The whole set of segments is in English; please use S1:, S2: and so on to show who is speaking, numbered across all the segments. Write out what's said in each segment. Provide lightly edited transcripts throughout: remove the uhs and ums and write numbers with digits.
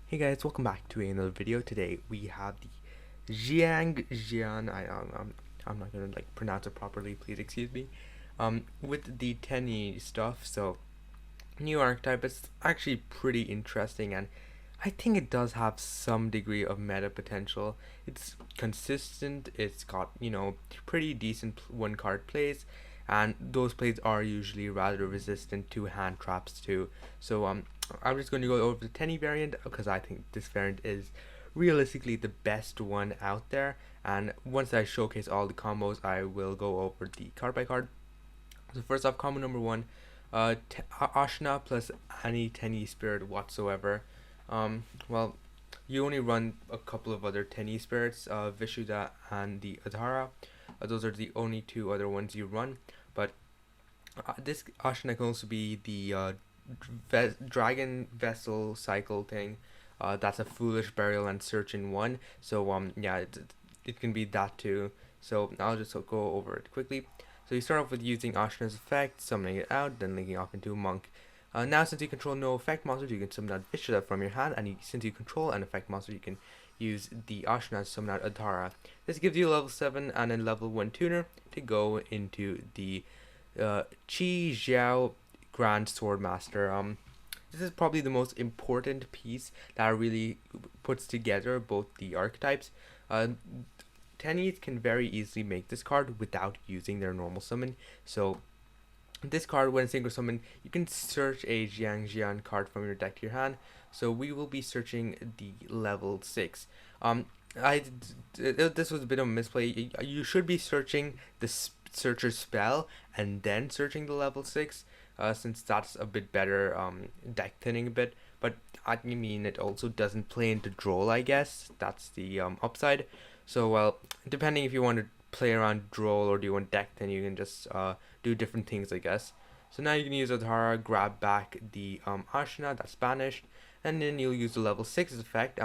S1: Hey guys, welcome back to another video. Today we have the Xiangjian. I'm not gonna pronounce it properly. Please excuse me. With the Tenyi stuff. So new archetype is actually pretty interesting, and I think it does have some degree of meta potential. It's consistent. It's got pretty decent one card plays, and those plays are usually rather resistant to hand traps too. So I'm just going to go over the Tenny variant because I think this variant is realistically the best one out there. And once I showcase all the combos, I will go over the card by card. So first off, combo number one, Ashuna plus any Tenyi spirit whatsoever. Well, you only run a couple of other Tenyi spirits, Vishuda and the Adhara. Those are the only two other ones you run. But this Ashuna can also be the dragon vessel cycle thing. That's a foolish burial and search in one. So yeah, it can be that too. So I'll just go over it quickly. So you start off with using Ashuna's effect, summoning it out, then linking off into a monk. Now since you control no effect monsters, you can summon out Vishuda from your hand, and since you control an effect monster, you can use the Ashuna to summon out Adhara. This gives you a level 7 and a level 1 tuner to go into the Qi Xiao Grand Sword Master. This is probably the most important piece that really puts together both the archetypes. Tenyi can very easily make this card without using their normal summon. So this card, when synchro summon, you can search a Xiangjian card from your deck to your hand. So we will be searching the level 6. This was a bit of a misplay. You should be searching the searcher spell and then searching the level 6, since that's a bit better, deck thinning a bit. But I mean, it also doesn't play into Droll, I guess. That's the upside. So, well, depending if you want to play around Droll or do you want deck, then you can just do different things, I guess. So now you can use Adhara, grab back the Ashuna that's banished, and then you'll use the level 6 effect.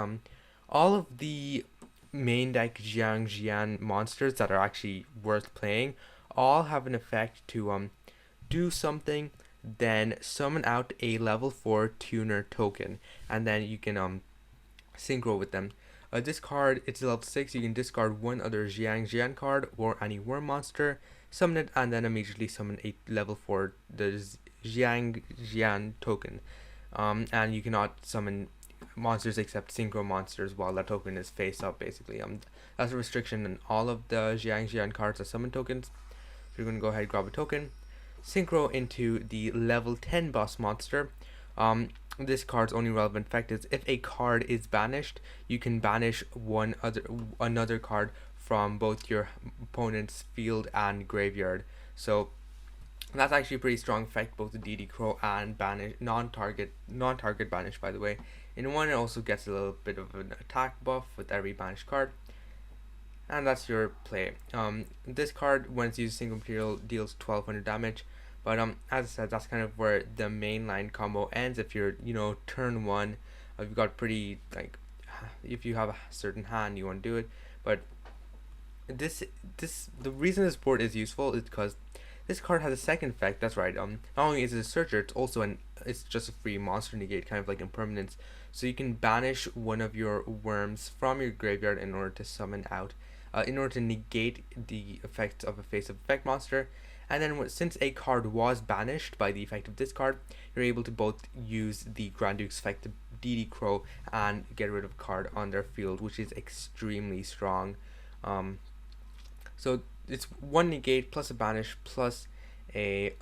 S1: All of the main deck Xiangjian monsters that are actually worth playing all have an effect to do something, then summon out a level 4 tuner token, and then you can synchro with them. This card, it's a level 6, you can discard one other Xiangjian card or any worm monster, summon it, and then immediately summon a level 4 the Xiangjian token. And you cannot summon monsters except synchro monsters while that token is face up, basically. That's a restriction on all of the Xiangjian cards are summon tokens. So you're going to go ahead and grab a token, synchro into the level 10 boss monster. This card's only relevant effect is if a card is banished, you can banish another card from both your opponent's field and graveyard. So that's actually a pretty strong effect, both the DD Crow and banish non-target banish, by the way. In one, it also gets a little bit of an attack buff with every banished card. And that's your play. This card, when it's used single material, deals 1200 damage. But as I said, that's kind of where the mainline combo ends. If you're, turn 1, you've got pretty, if you have a certain hand, you want to do it. But the reason this board is useful is because this card has a second effect. That's right. Not only is it a searcher, it's also it's just a free monster negate, kind of like impermanence. So you can banish one of your worms from your graveyard in order to summon out, in order to negate the effects of a face of effect monster. And then since a card was banished by the effect of this card, you're able to both use the Grand Duke's effect to DD Crow and get rid of a card on their field, which is extremely strong. So it's one negate plus a banish plus a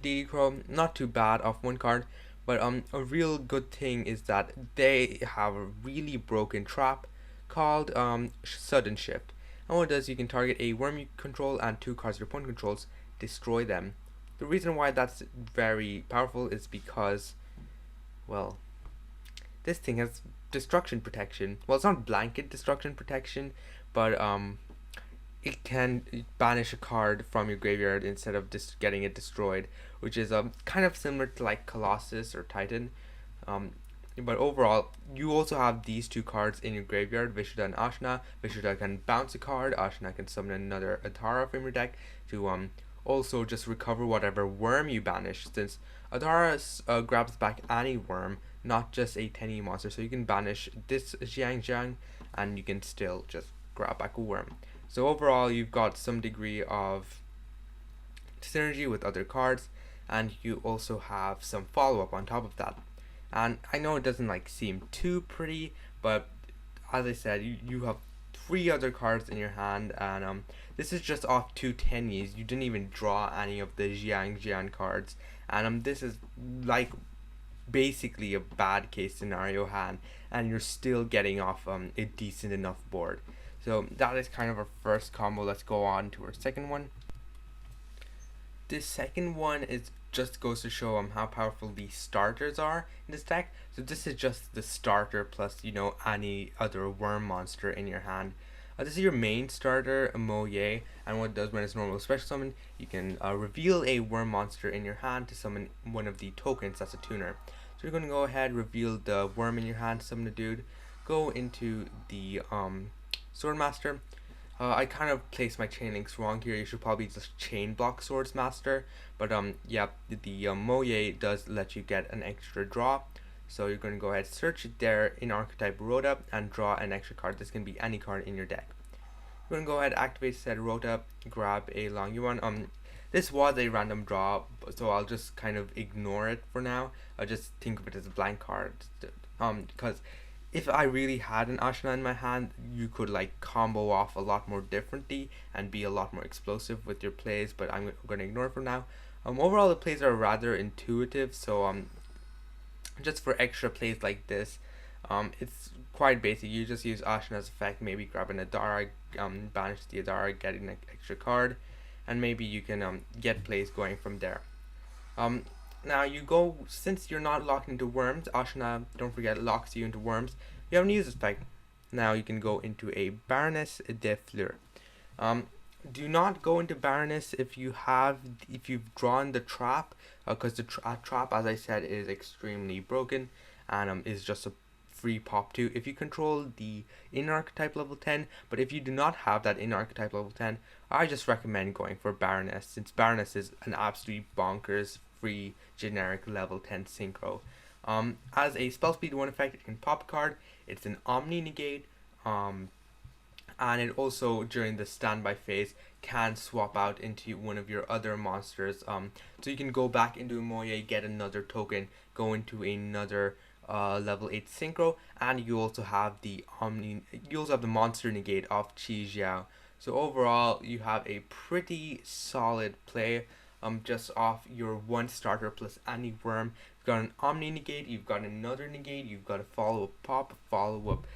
S1: DD Crow. Not too bad off one card. But a real good thing is that they have a really broken trap called Sudden Shift. And what it does, you can target a worm you control and 2 cards your opponent controls, destroy them. The reason why that's very powerful is because, well, this thing has destruction protection. Well, it's not blanket destruction protection, but it can banish a card from your graveyard instead of just getting it destroyed, which is kind of similar to like Colossus or Titan. But overall, you also have these 2 cards in your graveyard, Vishuda and Ashuna. Vishuda can bounce a card, Ashuna can summon another Adhara from your deck to also just recover whatever worm you banish. Since Adhara grabs back any worm, not just a Tenyi monster. So you can banish this Xiangjian, and you can still just grab back a worm. So overall, you've got some degree of synergy with other cards, and you also have some follow-up on top of that. And I know it doesn't like seem too pretty, but as I said, you have 3 other cards in your hand, and this is just off 2 Tenyis. You didn't even draw any of the Xiangjian cards, and this is like basically a bad case scenario hand, and you're still getting off a decent enough board. So that is kind of our first combo. Let's go on to our second one. This second one is just goes to show how powerful the starters are in this deck. So this is just the starter plus any other worm monster in your hand. This is your main starter, Moye, and what it does when it's normal special summon, you can reveal a worm monster in your hand to summon one of the tokens that's a tuner. So you're going to go ahead, reveal the worm in your hand, summon the dude, go into the Swordmaster. I kind of placed my chain links wrong here. You should probably just chain block Swordsmaster, but yeah, the Moye does let you get an extra draw. So you're going to go ahead, search there in Archetype Rhoda, and draw an extra card. This can be any card in your deck. You're going to go ahead, activate said Rhoda, grab a long one. This was a random draw, so I'll just kind of ignore it for now. I'll just think of it as a blank card, because if I really had an Ashuna in my hand, you could like combo off a lot more differently and be a lot more explosive with your plays, but I'm going to ignore it for now. Overall, the plays are rather intuitive, so just for extra plays like this, it's quite basic. You just use Ashuna's effect, maybe grab an Adara, banish the Adara, get an extra card, and maybe you can get plays going from there. Now you go, since you're not locked into worms, Ashuna, don't forget, locks you into worms. You haven't used this effect. Now you can go into a Baroness de Fleur. Do not go into Baroness if you've drawn the trap, because the trap, as I said, is extremely broken and is just a free pop 2 if you control the in archetype level 10. But if you do not have that in archetype level 10, I just recommend going for Baroness, since Baroness is an absolutely bonkers free generic level 10 synchro. As a spell speed 1 effect, it can pop a card. It's an omni negate, and it also during the standby phase can swap out into one of your other monsters. So you can go back into Moye, get another token, go into another level 8 synchro, and you also have the monster negate of Qi Xiao. So overall, you have a pretty solid play. Just off your one starter plus any worm. You've got an omni negate, you've got another negate, you've got a follow up pop, follow up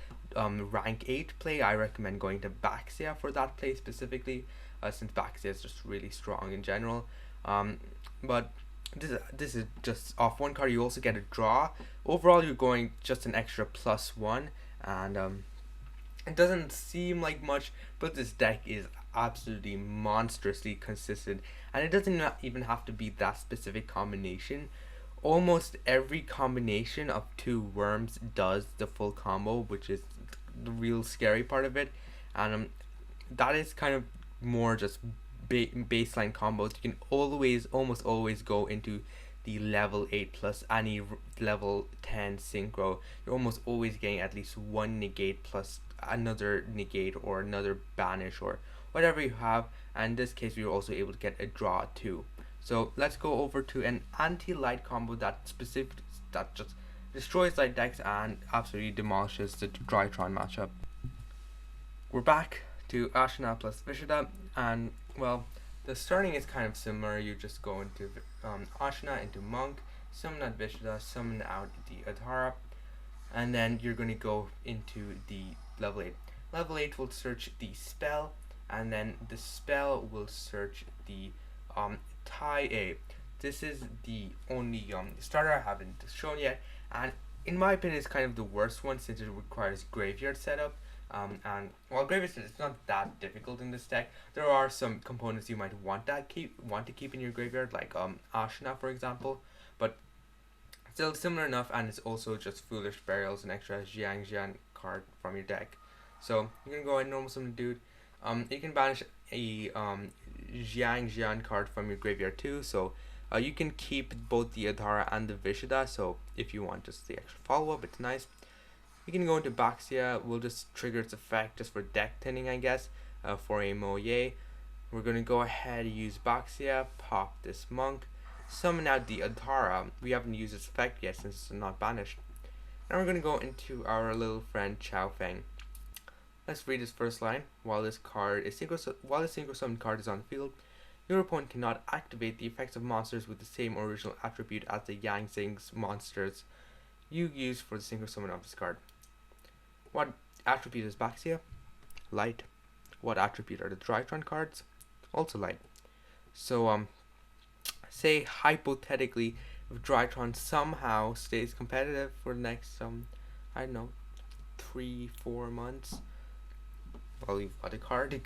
S1: rank 8 play. I recommend going to Baxia for that play specifically, since Baxia is just really strong in general. But this is just off one card. You also get a draw. Overall, you're going just an extra +1, and it doesn't seem like much, but this deck is absolutely monstrously consistent, and it doesn't even have to be that specific combination. Almost every combination of 2 worms does the full combo, which is the real scary part of it, and that is kind of more just baseline combos. You can almost always go into the level 8 plus any level 10 synchro. You're almost always getting at least one negate plus another negate or another banish or whatever you have, and in this case we were also able to get a draw too. So let's go over to an anti-light combo that just destroys light decks and absolutely demolishes the Drytron matchup. We're back to Ashuna plus Vishuda, and well, the starting is kind of similar. You just go into Ashuna, into Monk, summon out Vishuda, summon out the Adhara, and then you're going to go into the level 8. Level 8 will search the spell, and then the spell will search the Tai A. This is the only starter I haven't shown yet, and in my opinion it's kind of the worst one since it requires graveyard setup. And while graveyard setup is not that difficult in this deck, there are some components you might want to keep in your graveyard, like Ashuna for example, but still similar enough, and it's also just Foolish Burials, an extra Xiangjian card from your deck. So you can go ahead and normal summon the dude. You can banish a Xiangjian card from your graveyard too, so You can keep both the Adhara and the Vishuda, so if you want just the extra follow-up, it's nice. You can go into Baxia, we'll just trigger its effect just for deck thinning, I guess, for a Moye. We're going to go ahead and use Baxia, pop this monk, summon out the Adhara. We haven't used its effect yet since it's not banished. Now we're going to go into our little friend Chao Feng. Let's read his first line. While this synchro summon card is on the field, your opponent cannot activate the effects of monsters with the same original attribute as the Xiangjian's monsters you use for the synchro summon of this card. What attribute is Baxia? Light. What attribute are the Drytron cards? Also light. So say hypothetically if Drytron somehow stays competitive for the next I don't know, 3-4 months. Well, you've got a card.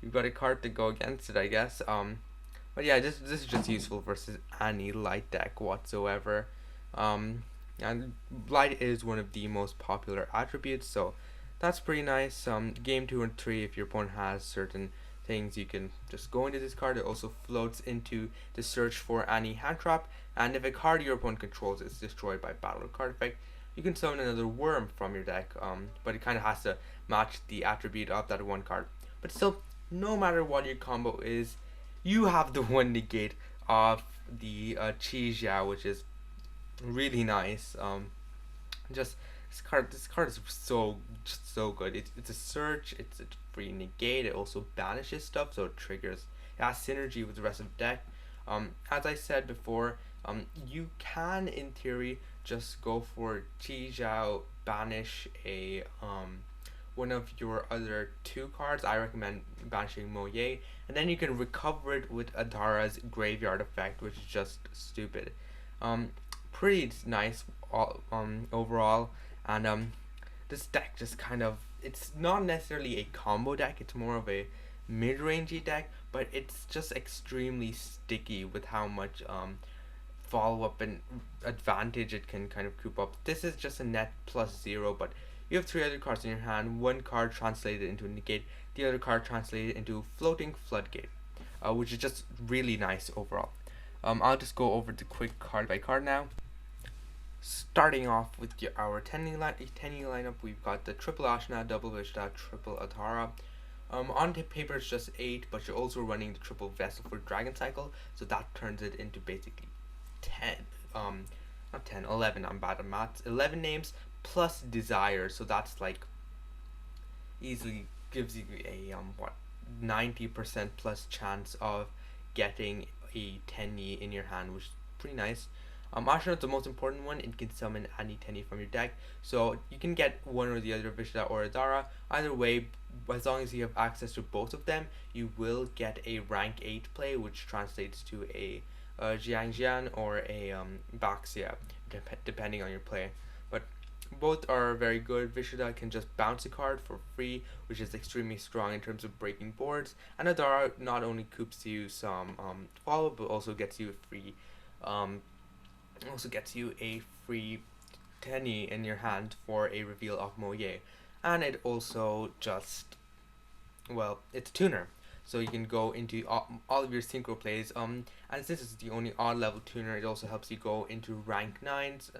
S1: You've got a card to go against it, I guess. But yeah, this is just useful versus any light deck whatsoever. And light is one of the most popular attributes, so that's pretty nice. Game 2 and 3, if your opponent has certain things, you can just go into this card. It also floats into the search for any hand trap, and if a card your opponent controls is destroyed by battle card effect, you can summon another worm from your deck, but it kind of has to match the attribute of that one card. But still, no matter what your combo is, you have the one negate of the Xiangjian, which is really nice. Just this card is just so good. It's a search, it's a free negate, it also banishes stuff, so it triggers, it has synergy with the rest of the deck. As I said before, you can in theory just go for Xiangjian, banish a one of your other 2 cards. I recommend banishing Moye, and then you can recover it with Adhara's graveyard effect, which is just stupid. Pretty nice overall, and this deck just kind of, it's not necessarily a combo deck, it's more of a mid-rangey deck, but it's just extremely sticky with how much follow-up and advantage it can kind of coop up. This is just a net +0, but you have 3 other cards in your hand, 1 card translated into a negate, the other card translated into floating floodgate, which is just really nice overall. I'll just go over the quick card by card now. Starting off with our Tenyi lineup, we've got the triple Ashuna, double Vishuda, triple Adhara. On paper it's just 8, but you're also running the triple vessel for Dragon Cycle, so that turns it into basically 10, not 10, 11, I'm bad at maths, 11 names plus Desire, so that's like easily gives you a 90% plus chance of getting a Tenyi in your hand, which is pretty nice. Ashuna is the most important one. It can summon any Tenyi from your deck, so you can get one or the other, Vishuda or Adhara. Either way, as long as you have access to both of them, you will get a rank 8 play, which translates to a Xiangjian or a Baxia, depending on your play. But both are very good. Vishuda can just bounce a card for free, which is extremely strong in terms of breaking boards, and Adhara not only coops you some follow, but also gets you a free Tenyi in your hand for a reveal of Moye, and it also just, well, it's a tuner, so you can go into all of your synchro plays, and since it's the only odd level tuner, it also helps you go into level 9s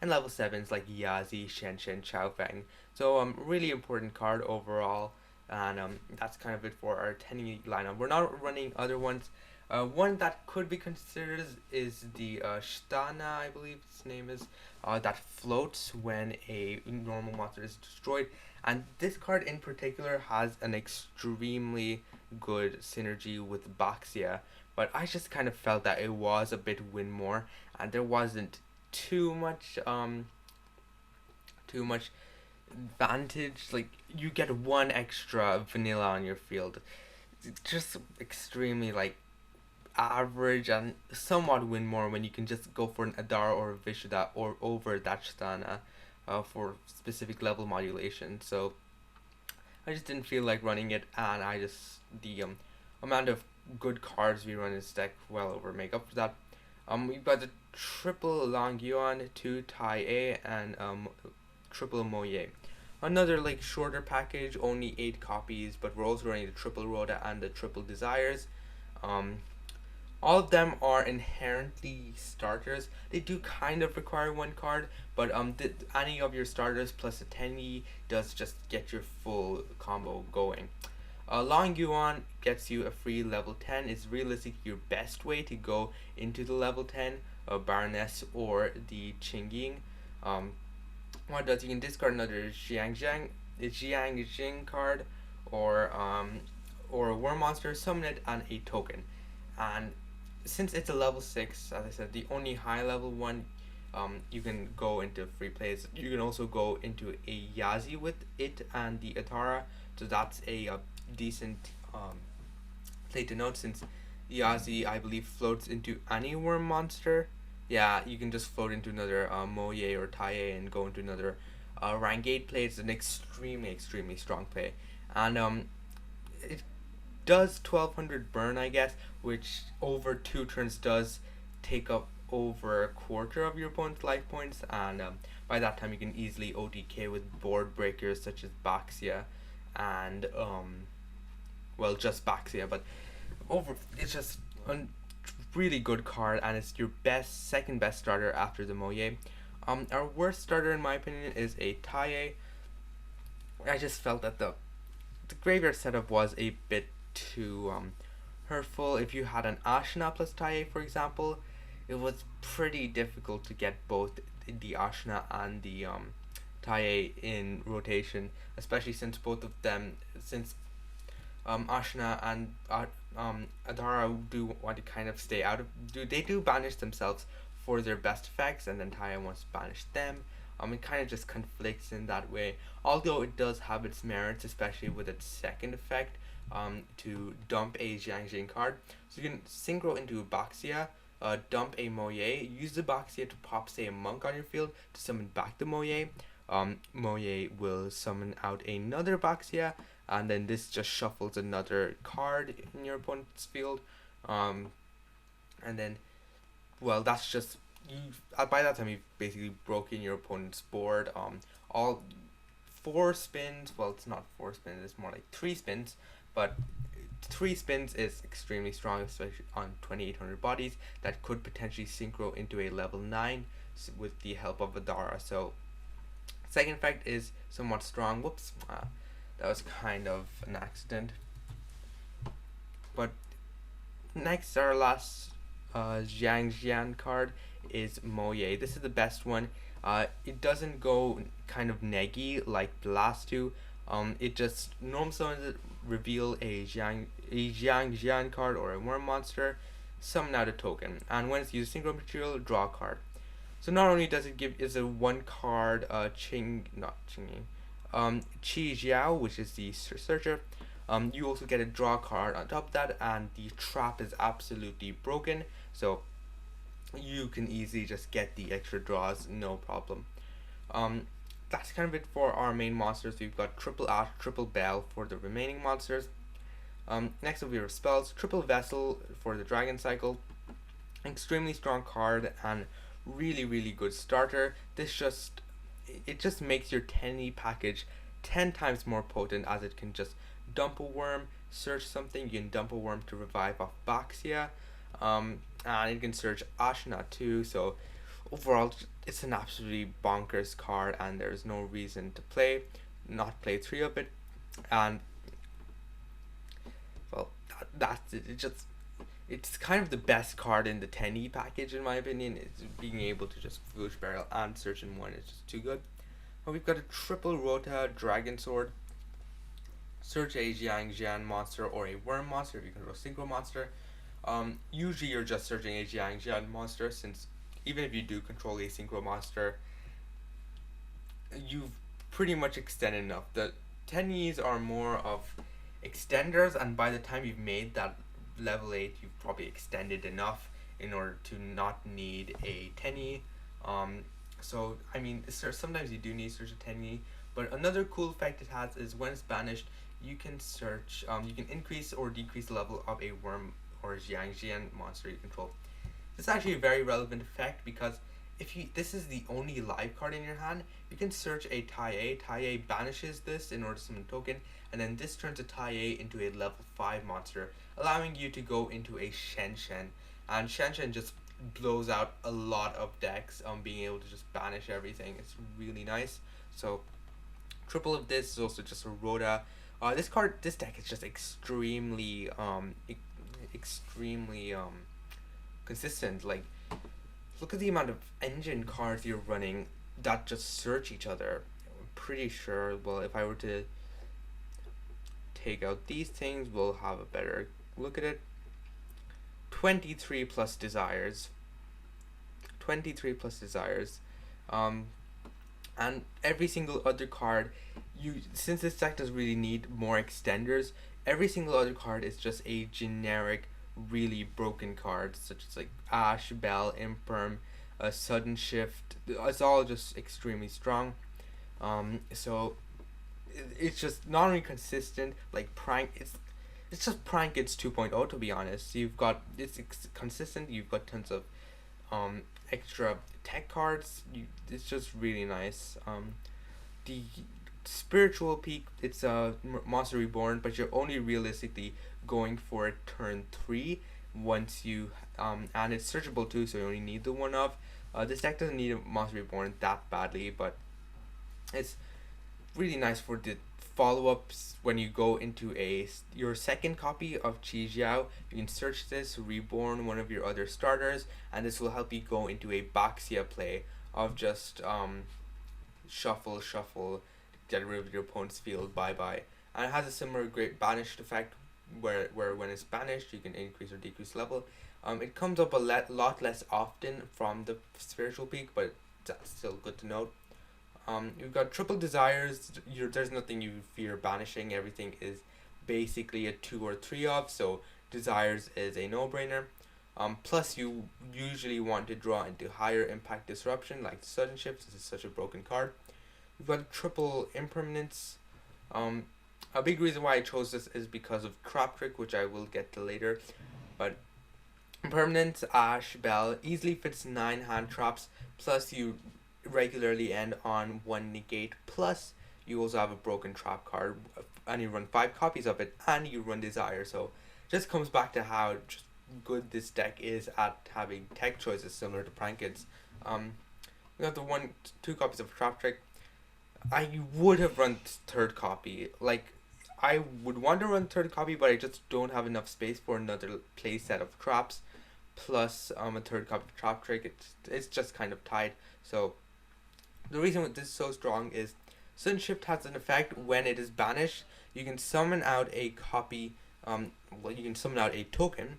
S1: and level 7s like Yazi, Shen, Chao Feng. So really important card overall, and that's kind of it for our Tenyi lineup. We're not running other ones. One that could be considered is the Stana, I believe its name is, that floats when a normal monster is destroyed. And this card in particular has an extremely good synergy with Baxia, but I just kind of felt that it was a bit win more, and there wasn't too much advantage. Like, you get 1 extra vanilla on your field. It's just extremely like average and somewhat win more when you can just go for an Adhara or a Vishuda or over that Stana for specific level modulation. So I just didn't feel like running it, and the amount of good cards we run in this deck well over make up for that. We've got the triple Longyuan, 2 Tai A, and triple Moye. Another like shorter package, only 8 copies, but we're also running the triple Rhoda and the triple Desires. All of them are inherently starters. They do kind of require one card, but any of your starters plus a Tenyi does just get your full combo going. Long Yuan gets you a free level 10. It's realistically your best way to go into the level 10, Baroness or the Chen Ying. What it does, you can discard another Xiangjian card, or a worm monster, summon it, and a token. And since it's a level 6, as I said, the only high level one, you can go into free plays. You can also go into a Yazi with it and the Atara, so that's a decent play to note, since Yazi, I believe, floats into any worm monster. Yeah, you can just float into another Moye or Taye and go into another rank 8 play. It's an extremely strong play. And it does 1200 burn, I guess, which over 2 turns does take up over a quarter of your opponent's life points. And by that time, you can easily OTK with board breakers such as Baxia and, well, just Baxia. But it's just a really good card, and it's your second best starter after the Moye. Our worst starter, in my opinion, is a Taye. I just felt that the graveyard setup was a bit too hurtful. If you had an Ashuna plus Taye, for example, it was pretty difficult to get both the Ashuna and the Taye in rotation, especially since both of them, Ashuna and Adara do want to kind of stay out of. They do banish themselves for their best effects, and then Taia wants to banish them. It kind of just conflicts in that way. Although it does have its merits, especially with its second effect, to dump a Xiangjian card. So you can synchro into Baxia, dump a Moye, use the Baxia to pop, say, a monk on your field to summon back the Moye. Moye will summon out another Baxia, and then this just shuffles another card in your opponent's field. And then, well, that's just, by that time you've basically broken your opponent's board. All 4 spins, well, it's not 4 spins, it's more like 3 spins, but 3 spins is extremely strong, especially on 2800 bodies that could potentially synchro into a level 9 with the help of Adara. So second effect is somewhat strong. Whoops, that was kind of an accident. But next, our last Xiangjian card is Moye. This is the best one. It doesn't go kind of neggy like the last two. It just normal summons it, reveal a Xiangjian card or a worm monster, summon out a token, and when it's used synchro material, draw a card. So not only does it give is a 1 card Qi Jiao, which is the searcher. You also get a draw card on top of that, and the trap is absolutely broken, so you can easily just get the extra draws, no problem. That's kind of it for our main monsters. We've got triple Ash, triple Bell for the remaining monsters. Next up we have spells. Triple Vessel for the Dragon Cycle. Extremely strong card and really good starter. It just makes your Tenyi package 10 times more potent, as it can just dump a worm, search something. You can dump a worm to revive off Baxia, and you can search Ashuna too. So overall, it's an absolutely bonkers card, and there's no reason to not play 3 of it. And well, that's it. It's kind of the best card in the Tenyi package, in my opinion. It's being able to just Foolish Barrel and search in one is just too good. But we've got a triple Rota Dragon Sword. Search a Xiangjian monster or a worm monster if you control a synchro monster. Usually you're just searching a Xiangjian monster, since even if you do control a synchro monster, you've pretty much extended enough. The Tenyis are more of extenders, and by the time you've made that level 8, you've probably extended enough in order to not need a Tenyi. So I mean, sometimes you do need to search a Tenyi, but another cool effect it has is when it's banished, you can search, you can increase or decrease the level of a worm or Xiangjian monster you control. This is actually a very relevant effect, because this is the only live card in your hand, you can search a Taie. Taie banishes this in order to summon a token, and then this turns a Taie into a level 5 monster, allowing you to go into a Shen. and Xiangjian just blows out a lot of decks. Being able to just banish everything, it's really nice. So triple of this is also just a Rhoda. This deck is just extremely consistent. Like, look at the amount of engine cards you're running that just search each other. I'm pretty sure. Well, if I were to take out these things, we'll have a better look at it. 23 plus desires. 23 plus desires. And every single other card, since this deck doesn't really need more extenders, every single other card is just a generic, really broken card, such as like Ash, Bell, Imperm, a Sudden Shift. It's all just extremely strong. So it's just not only consistent, like prank. It's just prank. It's 2.0, to be honest. It's consistent. You've got tons of extra tech cards. It's just really nice. The spiritual peak, it's a monster reborn, but you're only realistically going for a turn 3 once you and it's searchable too, so you only need the one of. This deck doesn't need a monster reborn that badly, but it's really nice for the follow-ups. When you go into your second copy of Qi Xiao, you can search this, reborn one of your other starters, and this will help you go into a Baxia play of just shuffle, get rid of your opponent's field, bye. And it has a similar great banished effect where when it's banished, you can increase or decrease level. It comes up a lot less often from the spiritual peak, but that's still good to note. You've got triple desires. There's nothing you fear banishing. Everything is basically a 2 or 3 of, so desires is a no-brainer. Plus you usually want to draw into higher impact disruption, like sudden shifts. This is such a broken card. You've got triple impermanence. A big reason why I chose this is because of Trap Trick, which I will get to later. But impermanence, Ash, Bell easily fits 9 hand traps. Plus you regularly end on 1 negate. Plus you also have a broken trap card, and you run 5 copies of it, and you run desire. So just comes back to how just good this deck is at having tech choices similar to Prankets. We got the 2 copies of Trap Trick. I would have run third copy. Like, I would want to run third copy, but I just don't have enough space for another play set of traps, plus a third copy of Trap Trick. It's just kind of tight. So the reason this is so strong is Sudden Shift has an effect when it is banished. You can summon out a copy. You can summon out a token,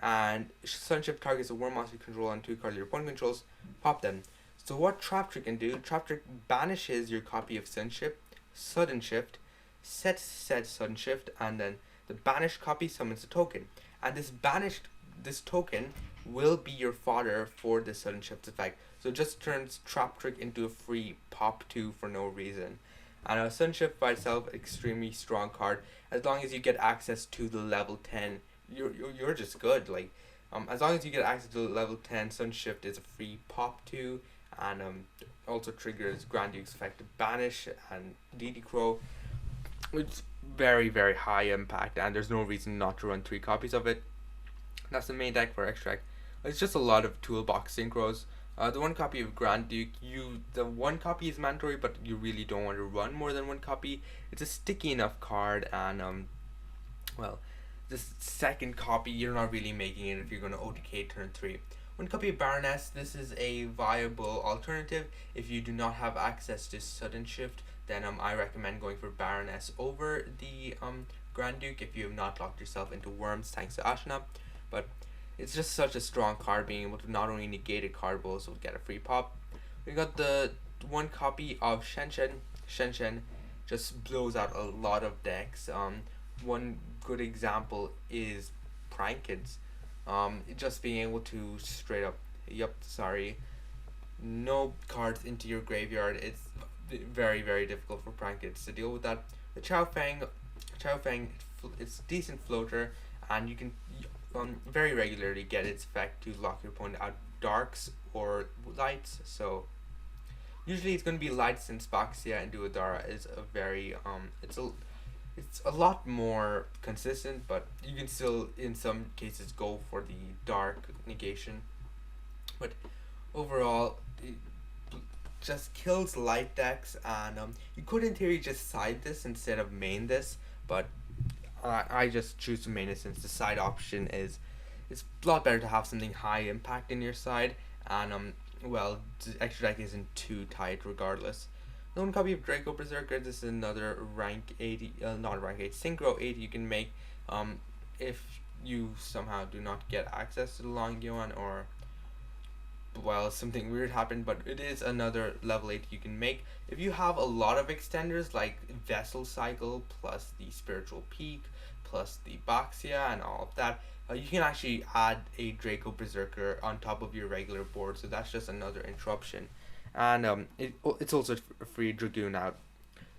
S1: and Sudden Shift targets a war monster you control on 2 cards your opponent controls. Pop them. So what Trap Trick can do, Trap Trick banishes your copy of Sudden Shift, sets Sudden Shift, and then the banished copy summons a token. And this token will be your fodder for the Sudden Shift effect. So it just turns Trap Trick into a free pop 2 for no reason. And Sudden Shift by itself, extremely strong card. As long as you get access to the level 10, you're just good. Like, as long as you get access to the level 10, Sudden Shift is a free pop 2. And also triggers Grand Duke's effect to banish and DD Crow. It's very, very high impact, and there's no reason not to run 3 copies of it. That's the main deck for Extract. It's just a lot of toolbox synchros. The 1 copy of Grand Duke, the 1 copy is mandatory, but you really don't want to run more than 1 copy. It's a sticky enough card, and well, this second copy, you're not really making it if you're going to OTK turn 3. 1 copy of Baroness, this is a viable alternative. If you do not have access to Sudden Shift, then I recommend going for Baroness over the Grand Duke if you have not locked yourself into Worms thanks to Ashuna. But it's just such a strong card, being able to not only negate a card but also get a free pop. We got the 1 copy of Xiangjian. Xiangjian just blows out a lot of decks. One good example is Prankins. Just being able to straight up, no cards into your graveyard. It's very, very difficult for Prankins to deal with that. The Chao Feng, it's a decent floater, and you can very regularly get its effect to lock your opponent out darks or lights. So usually it's going to be lights, since Baxia and Duodara is a very it's it's a lot more consistent, but you can still in some cases go for the dark negation. But overall, it just kills light decks, and you could in theory just side this instead of main this, but I just choose to main it since the side option is it's a lot better to have something high impact in your side, and well, the extra deck isn't too tight regardless. One copy of Draco Berserker. This is another rank 80, not rank 8, synchro 8 you can make if you somehow do not get access to the Long Yuan, or well, something weird happened, but it is another level 8 you can make. If you have a lot of extenders like Vessel Cycle plus the Spiritual Peak plus the Baxia and all of that, you can actually add a Draco Berserker on top of your regular board, so that's just another interruption. And it's also a free Dragoon out.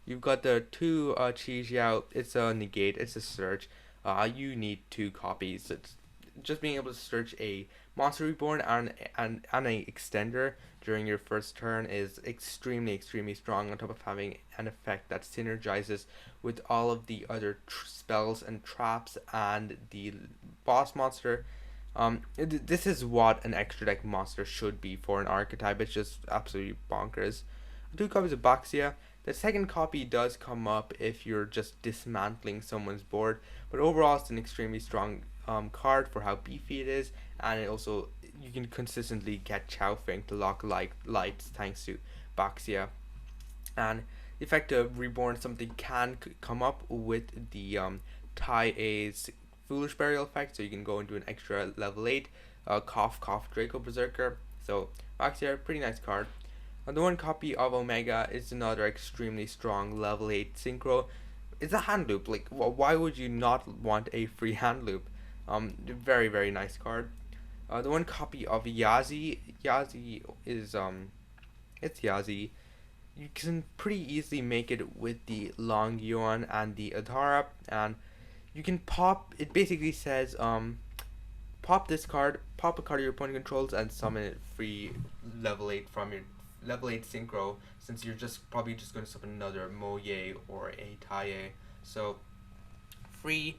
S1: You've got the two Chi Xiao, it's a negate, it's a search. You need 2 copies. It's just being able to search a monster reborn and a extender during your first turn is extremely strong, on top of having an effect that synergizes with all of the other spells and traps and the boss monster. This is what an extra deck monster should be for an archetype. It's just absolutely bonkers. 2 copies of Baxia. The second copy does come up if you're just dismantling someone's board, but overall it's an extremely strong card for how beefy it is, and it also you can consistently get Chao Feng to lock lights thanks to Baxia. And the effect of reborn, something can come up with the Tai A's Foolish Burial effect, so you can go into an extra level 8 cough Draco Berserker. So Baxia, pretty nice card. And the 1 copy of Omega is another extremely strong level 8 synchro. It's a hand loop. Like, why would you not want a free hand loop? Very nice card. The 1 copy of Yazi is it's Yazi. You can pretty easily make it with the Long Yuan and the Adhara, and you can pop. It basically says pop this card, pop a card your opponent controls, and summon it free level 8 from your level 8 synchro, since you're probably just going to summon another Moye or a Taye. So free,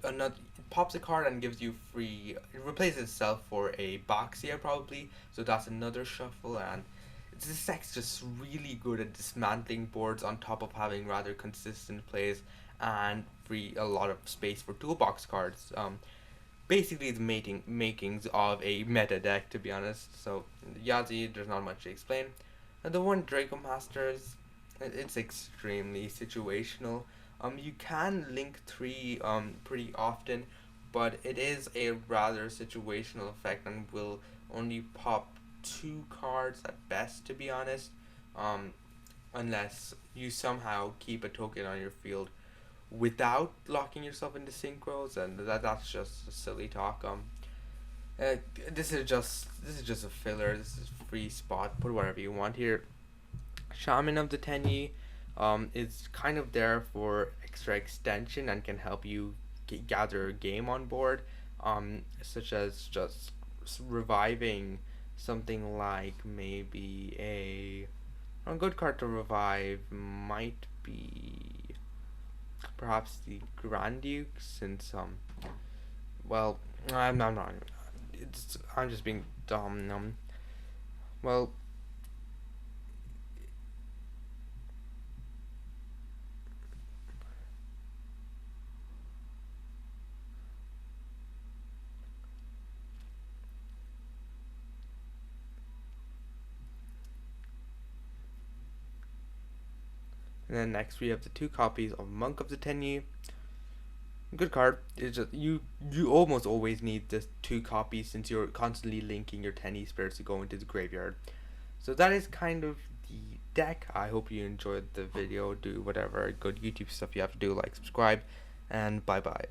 S1: another, it pops a card and gives you free, it replaces itself for a Baxia probably, so that's another shuffle. And this deck's just really good at dismantling boards, on top of having rather consistent plays and free a lot of space for toolbox cards. Basically the makings of a meta deck, to be honest. So Yazi, there's not much to explain. And the 1 Draco Masters, it's extremely situational. You can link 3 pretty often, but it is a rather situational effect and will only pop 2 cards at best, to be honest. Unless you somehow keep a token on your field without locking yourself into synchros, and that's just silly talk. This is just a filler. This is free spot. Put whatever you want here. Shaman of the Tenyi is kind of there for extra extension and can help you gather game on board, such as just reviving something like maybe a good card to revive might be perhaps the Grand Duke, since well, I'm not I'm just being dumb. Well, and then next we have the 2 copies of Monk of the Tenyi. Good card. It's just you almost always need the 2 copies, since you're constantly linking your Tenyi spirits to go into the graveyard. So that is kind of the deck. I hope you enjoyed the video. Do whatever good YouTube stuff you have to do, like subscribe, and bye bye.